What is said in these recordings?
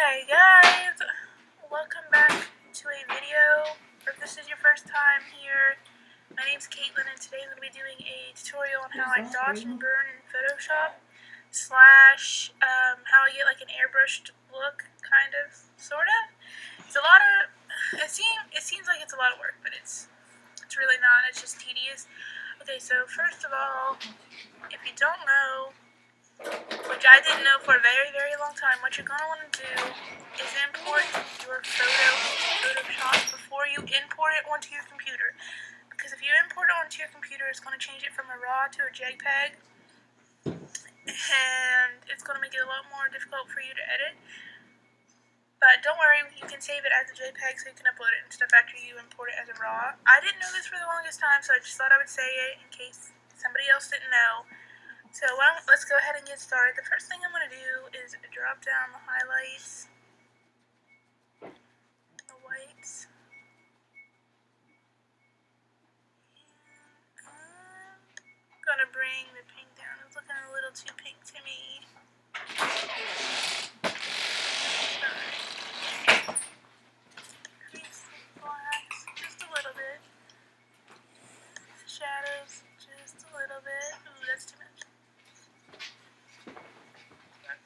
Hey guys, welcome back to a video. If this is your first time here, my name's Caitlin and today I'm going to be doing a tutorial on how I dodge and burn in Photoshop slash how I get like an airbrushed look, kind of, sort of. It's a lot of, it seems like it's a lot of work, but it's really not, it's just tedious. Okay, so first of all, if you don't know, which I didn't know for a very, very long time, what you're going to want to do is import your photo into Photoshop before you import it onto your computer. Because if you import it onto your computer, it's going to change it from a RAW to a JPEG, and it's going to make it a lot more difficult for you to edit. But don't worry, you can save it as a JPEG so you can upload it and stuff after you import it as a RAW. I didn't know this for the longest time, so I just thought I would say it in case somebody else didn't know. So let's go ahead and get started. The first thing I'm going to do is drop down the highlights, the whites, and I'm going to bring the pink down. It's looking a little too pink to me. Increase the blacks just a little bit. Shadows just a little bit. Ooh, that's too much.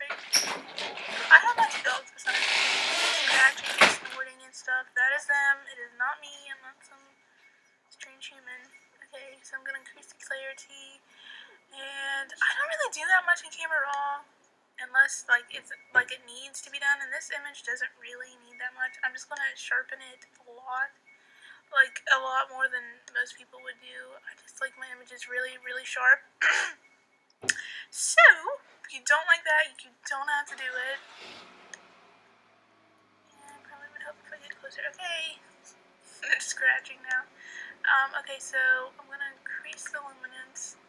I have my two dogs beside me, scratching and snorting and stuff. That is them. It is not me. I'm not some strange human. Okay, so I'm going to increase the clarity. And I don't really do that much in Camera Raw unless like it needs to be done. And this image doesn't really need that much. I'm just going to sharpen it a lot. Like a lot more than most people would do. I just like my images really, really sharp. So, if you don't like that, you don't have to do it. And probably would help if I get closer. Okay. I'm just scratching now. Okay, so I'm going to increase the luminance.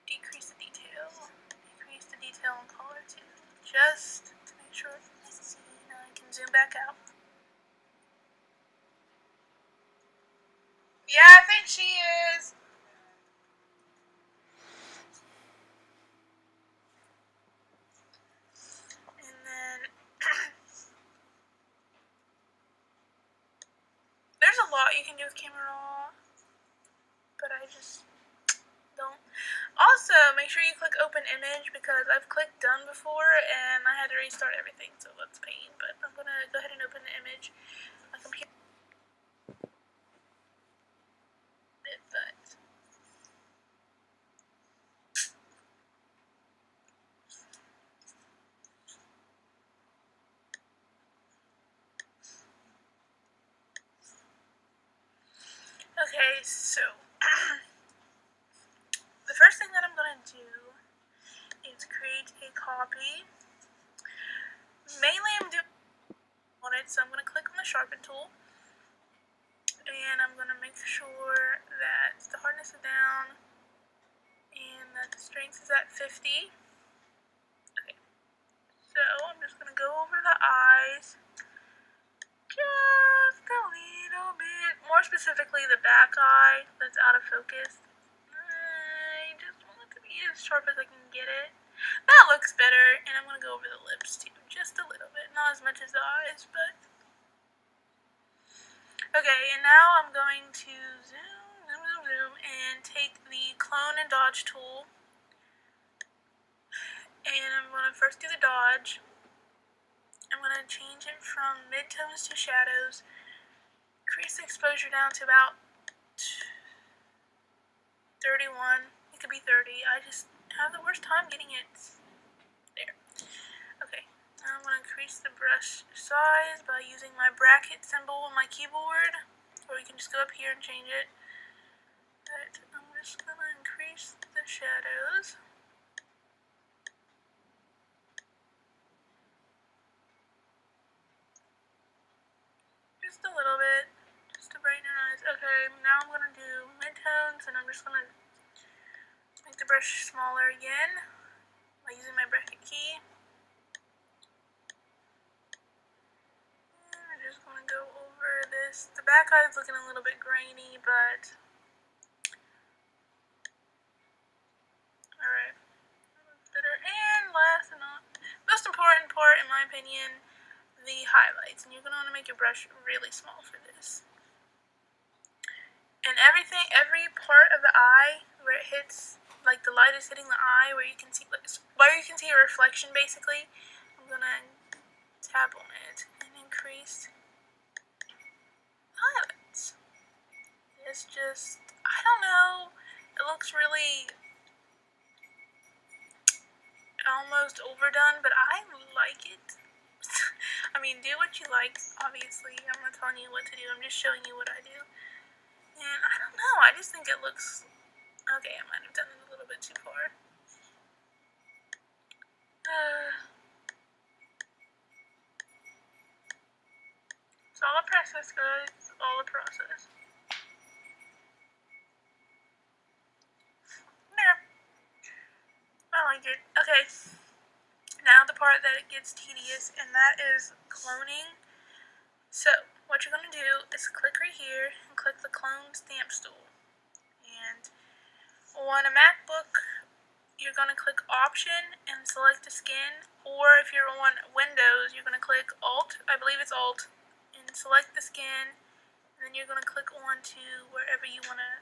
Decrease the detail. Decrease the detail and color too. Just to make sure it's nice to see. Now I can zoom back out. Yeah, I think she is. And then there's a lot you can do with Camera Raw, but I just don't. Also, make sure you click open image because I've clicked done before and I had to restart everything, so that's pain. But I'm gonna go ahead and open the image. My computer. But okay, so the first thing that I'm going to do is create a copy. Mainly I'm doing on it, so I'm going to click on the sharpen tool. And I'm going to make sure that the hardness is down and that the strength is at 50. Okay, so I'm just going to go over the eyes. Just a little bit. More specifically, the back eye that's out of focus. I just want it to be as sharp as I can get it. That looks better, and I'm going to go over the lips too. Just a little bit. Not as much as the eyes, but... Okay, and now I'm going to zoom, and take the clone and dodge tool. And I'm going to first do the dodge. I'm going to change it from midtones to shadows. Increase the exposure down to about 31. It could be 30. I just have the worst time getting it there. Okay, now I'm going to increase the brush size by using my bracket symbol on my keyboard. Or you can just go up here and change it. But I'm just going to increase the shadows. Just a little bit, just to brighten your eyes. Okay, now I'm going to do midtones, and I'm just going to make the brush smaller again by using my bracket key. And I'm just going to go over this. The back eye is looking a little bit grainy, but... Alright. Better. And last and not most important opinion, the highlights. And you're going to want to make your brush really small for this. And every part of the eye where it hits, like the light is hitting the eye, where you can see, a reflection basically, I'm going to tap on it and increase highlights. It's just, I don't know, it looks really almost overdone, but I like it. I mean, do what you like, obviously. I'm not telling you what to do, I'm just showing you what I do. And I don't know, I just think it looks, okay, I might have done it a little bit too far. It's all a process, guys. It's all a process. Yeah, I like it. Okay, now the part that it gets tedious, and that is cloning. So, what you're going to do is click right here and click the clone stamp tool. And on a MacBook, you're going to click Option and select the skin. Or if you're on Windows, you're going to click Alt, I believe it's Alt, and select the skin. And then you're going to click on to wherever you want to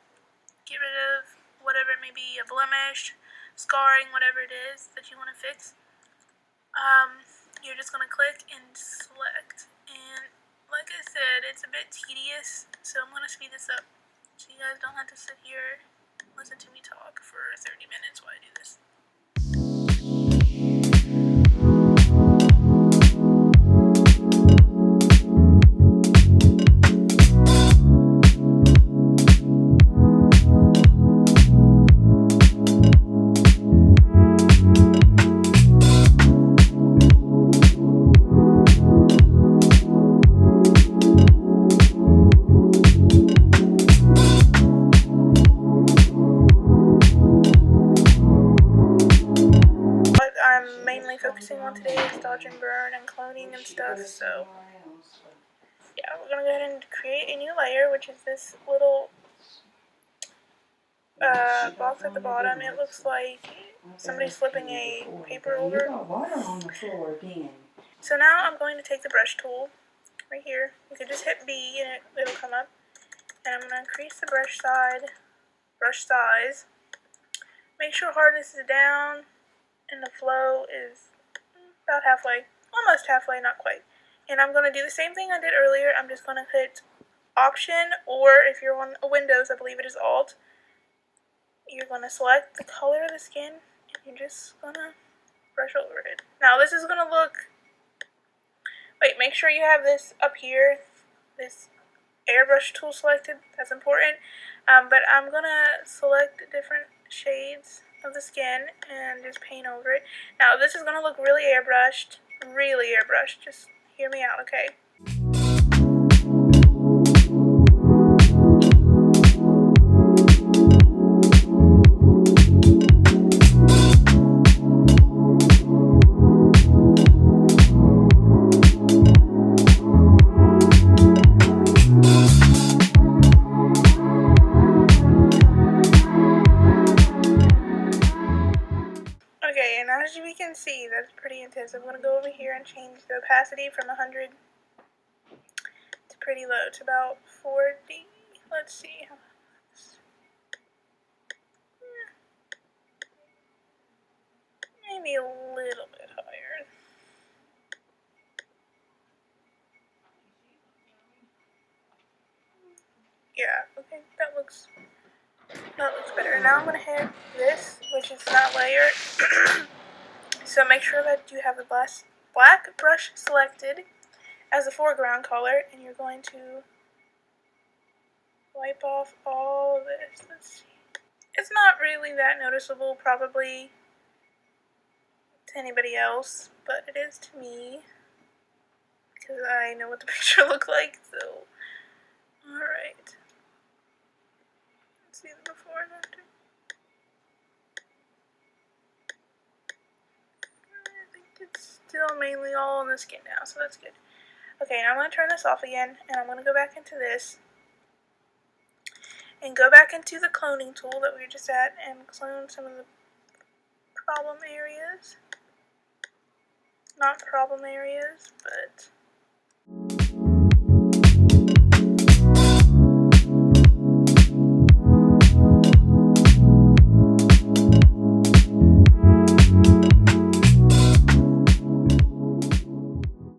get rid of whatever it may be, a blemish, scarring, whatever it is that you want to fix. You're just going to click and select. And like I said, it's a bit tedious, so I'm going to speed this up so you guys don't have to sit here and listen to me talk for 30 minutes while I do this. Focusing on today is dodge and burn and cloning and stuff, so yeah, we're gonna go ahead and create a new layer, which is this little box at the bottom. It looks like somebody's flipping a paper over. So now I'm going to take the brush tool right here. You can just hit B and it'll come up, and I'm gonna increase the brush size. Make sure hardness is down and the flow is about halfway, almost halfway, not quite. And I'm going to do the same thing I did earlier. I'm just going to hit Option, or if you're on Windows, I believe it is Alt. You're going to select the color of the skin, and you're just going to brush over it. Now this is going to look, make sure you have this up here, this airbrush tool selected, that's important. But I'm going to select different shades of the skin and just paint over it. Now this is going to look really airbrushed, just hear me out, okay? Okay, and as you can see, that's pretty intense. I'm going to go over here and change the opacity from 100 to pretty low, to about 40. Let's see. Maybe a little bit higher. Yeah, okay, that looks better. Now I'm going to hit this, which is that layer. So make sure that you have the black brush selected as the foreground color, and you're going to wipe off all of this. Let's see. It's not really that noticeable, probably, to anybody else, but it is to me, because I know what the picture looked like, so, alright. Let's see the before and after. I think it's still mainly all on the skin now, so that's good. Okay, now I'm going to turn this off again, and I'm going to go back into this, and go back into the cloning tool that we were just at, and clone some of the problem areas. Not problem areas, but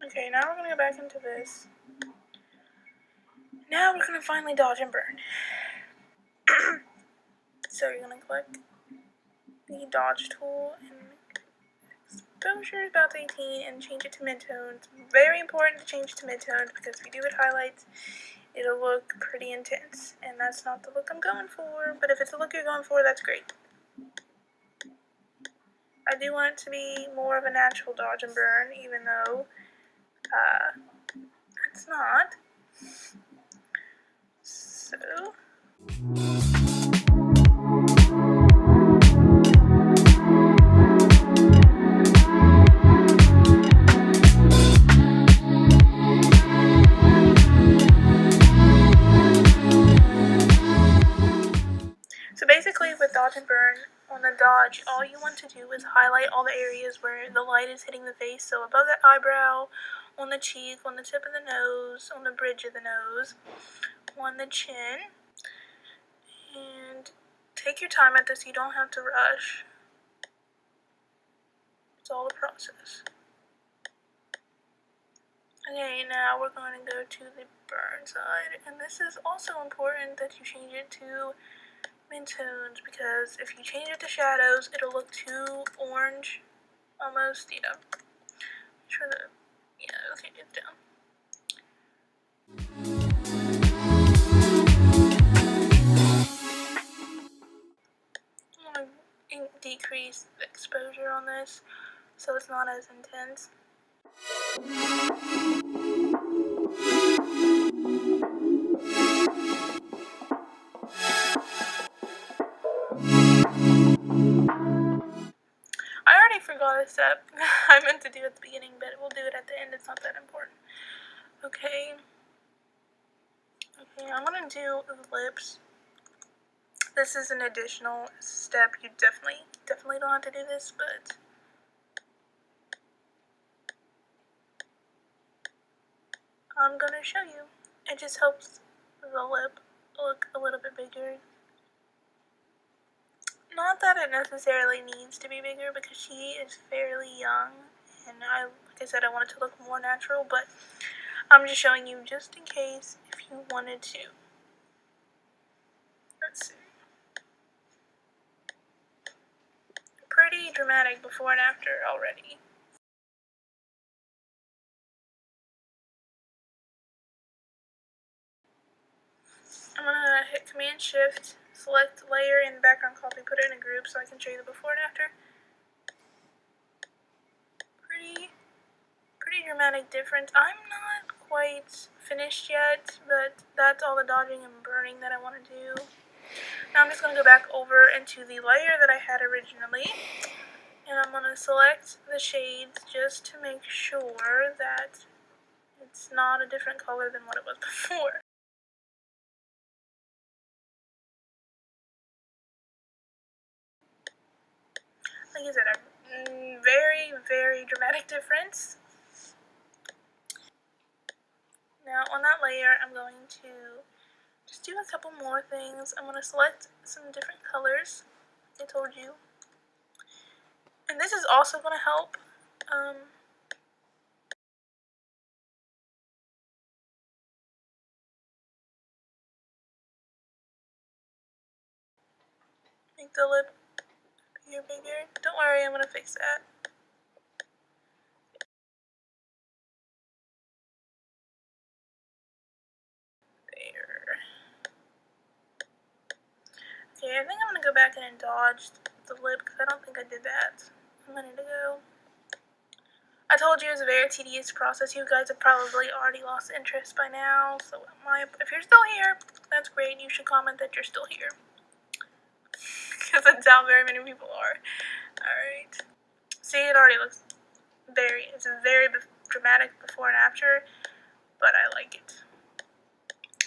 okay, now we're gonna go back into this. Now we're gonna finally dodge and burn. So you're gonna click the dodge tool and exposure about 18 and change it to midtones. Very important to change to midtones because if you do it highlights, it'll look pretty intense, and that's not the look I'm going for, but if it's the look you're going for, that's great. I do want it to be more of a natural dodge and burn, even though it's not. So basically with dodge and burn, on the dodge, all you want to do is highlight all the areas where the light is hitting the face. So above the eyebrow, on the cheek, on the tip of the nose, on the bridge of the nose, on the chin. And take your time at this, you don't have to rush. It's all a process. Okay, now we're going to go to the burn side, and this is also important that you change it to midtones, because if you change it to shadows, it'll look too orange, almost, yeah. Sure that, yeah, okay, it's down. I'm going to decrease the exposure on this, so it's not as intense. I already forgot a step I meant to do at the beginning, but we'll do it at the end. It's not that important. Okay. Okay, I'm gonna do the lips. This is an additional step. You definitely don't have to do this, but I'm gonna show you. It just helps the lip look a little bit bigger. Not that it necessarily needs to be bigger because she is fairly young, and like I said, I want it to look more natural, but I'm just showing you just in case if you wanted to. Let's see. Pretty dramatic before and after already. I'm gonna hit Command Shift, select layer and background copy, put it in a group so I can show you the before and after. Pretty dramatic difference. I'm not quite finished yet, but that's all the dodging and burning that I want to do. Now I'm just going to go back over into the layer that I had originally, and I'm going to select the shades just to make sure that it's not a different color than what it was before. Like I said, a very dramatic difference. Now on that layer, I'm going to just do a couple more things. I'm going to select some different colors, like I told you. And this is also going to help. Make the lip appear bigger. Don't worry, I'm going to fix that. There. Okay, I think I'm going to go back in and dodge the lip because I don't think I did that a minute ago. I told you it was a very tedious process. You guys have probably already lost interest by now. So if you're still here, that's great. You should comment that you're still here. Because I doubt very many people are. Alright. See, it already looks it's a very dramatic before and after, but I like it.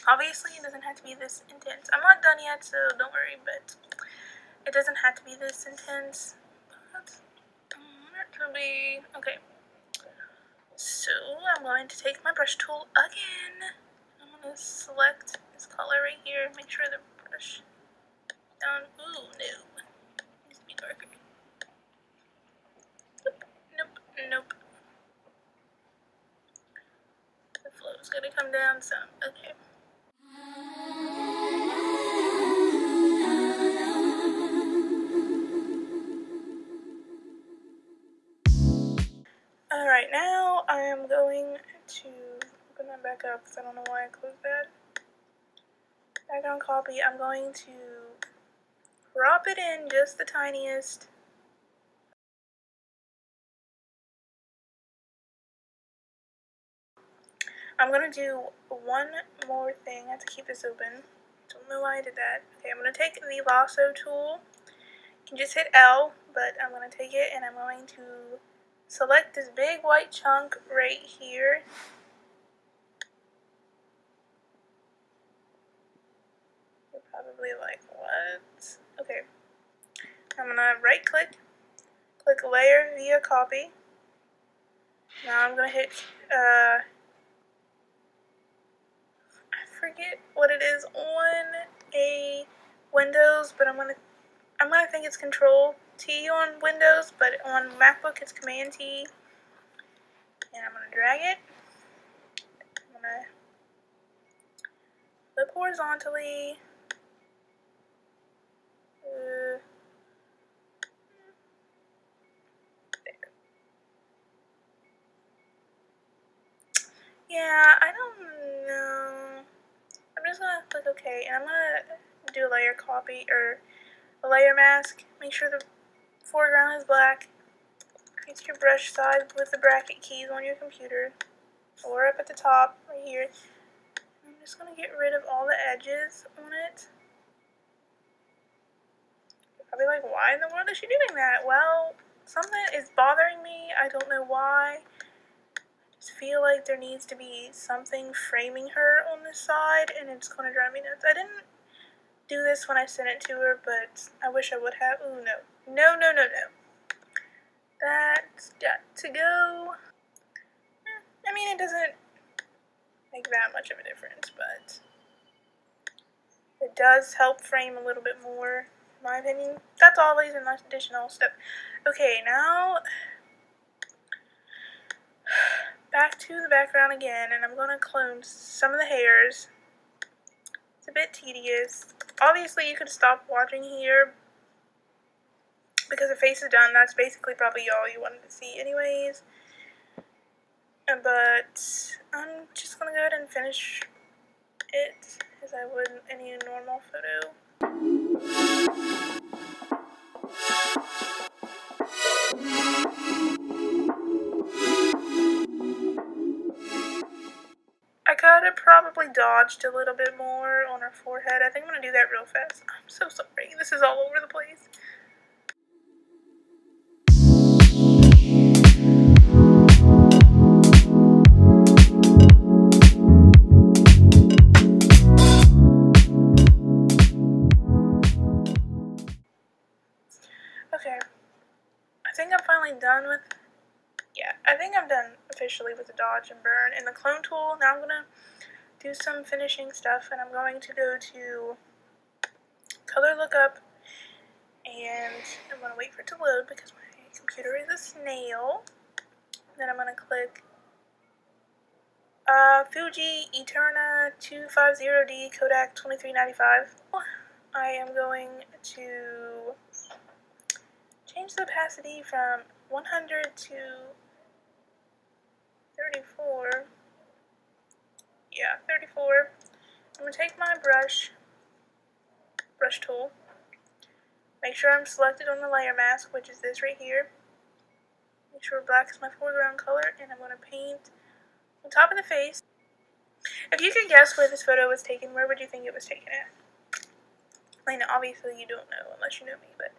Obviously, it doesn't have to be this intense. I'm not done yet, so don't worry, but it doesn't have to be this intense. But I want it to be, okay. So I'm going to take my brush tool again. I'm going to select this color right here. Make sure the brush down. Ooh, no. Needs to be darker. Nope, nope. The flow's gonna come down some. Okay. Alright, now I am going to open that back up because I don't know why I closed that. Background copy, I'm going to crop it in just the tiniest. I'm going to do one more thing. I have to keep this open. Don't know why I did that. Okay, I'm going to take the lasso tool. You can just hit L, but I'm going to take it and I'm going to select this big white chunk right here. You're probably like, what? Okay. I'm going to right click layer via copy. Now I'm going to hit, I forget what it is on a Windows, but I'm gonna think it's Control T on Windows, but on MacBook it's Command T. And I'm gonna drag it. I'm gonna flip horizontally. There. Yeah, I don't know. I'm just gonna click OK, and I'm gonna do a layer copy or a layer mask. Make sure the foreground is black. Create your brush size with the bracket keys on your computer, or up at the top right here. I'm just going to get rid of all the edges on it. You're probably like, why in the world is she doing that? Well, something is bothering me. I don't know why. I just feel like there needs to be something framing her on this side, and it's going to drive me nuts. I didn't do this when I sent it to her, but I wish I would have. Ooh, no. No, no, no, no. That's got to go. I mean, it doesn't make that much of a difference, but it does help frame a little bit more, in my opinion. That's always an additional step. Okay, now back to the background again, and I'm going to clone some of the hairs. It's a bit tedious. Obviously, you could stop watching here because the face is done. That's basically probably all you wanted to see anyways. But I'm just going to go ahead and finish it as I would any normal photo. I could have probably dodged a little bit more on her forehead. I think I'm going to do that real fast. I'm so sorry. This is all over the place. Okay. I think I'm finally done with... Yeah, I think I'm done officially with the dodge and burn and the clone tool. Now I'm going to do some finishing stuff, and I'm going to go to color lookup, and I'm going to wait for it to load because my computer is a snail. Then I'm going to click Fuji Eterna 250D Kodak 2395. I am going to change the opacity from 100 to 34. Yeah, 34. I'm going to take my brush tool, make sure I'm selected on the layer mask, which is this right here. Make sure black is my foreground color, and I'm going to paint on top of the face. If you could guess where this photo was taken, where would you think it was taken at? I mean, obviously you don't know unless you know me, but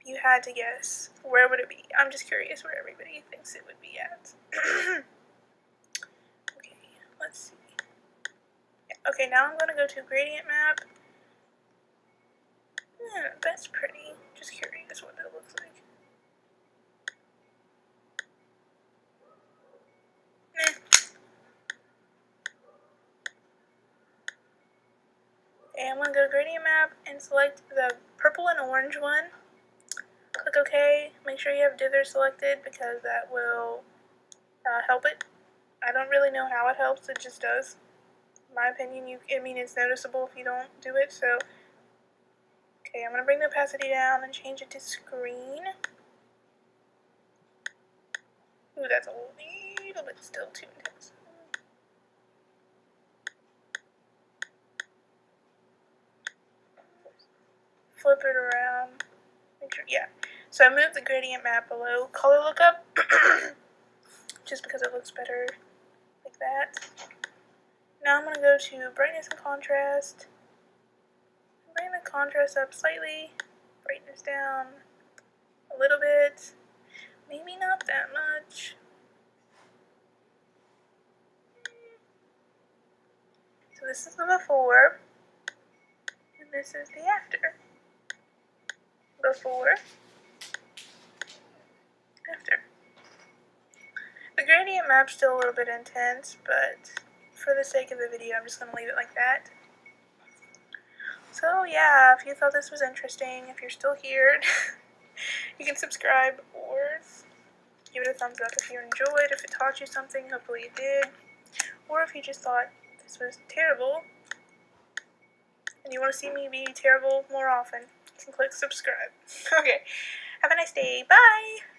if you had to guess, where would it be? I'm just curious where everybody thinks it would be at. Okay, let's see. Yeah, okay, now I'm going to go to gradient map. That's pretty. Just curious what that looks like. I'm going to go to gradient map and select the purple and orange one. Click OK. Make sure you have dither selected because that will help it. I don't really know how it helps, it just does. In my opinion, it's noticeable if you don't do it, so. Okay, I'm going to bring the opacity down and change it to screen. Ooh, that's a little bit still too intense. Flip it around. Make sure, yeah. So I moved the gradient map below color lookup, just because it looks better like that. Now I'm going to go to brightness and contrast. Bring the contrast up slightly, brightness down a little bit, maybe not that much. So this is the before, and this is the after. Before, after. The gradient map's still a little bit intense, but for the sake of the video, I'm just going to leave it like that. So yeah, if you thought this was interesting, if you're still here, you can subscribe or give it a thumbs up if you enjoyed, if it taught you something, hopefully it did. Or if you just thought this was terrible and you want to see me be terrible more often, you can click subscribe. Okay, have a nice day. Bye!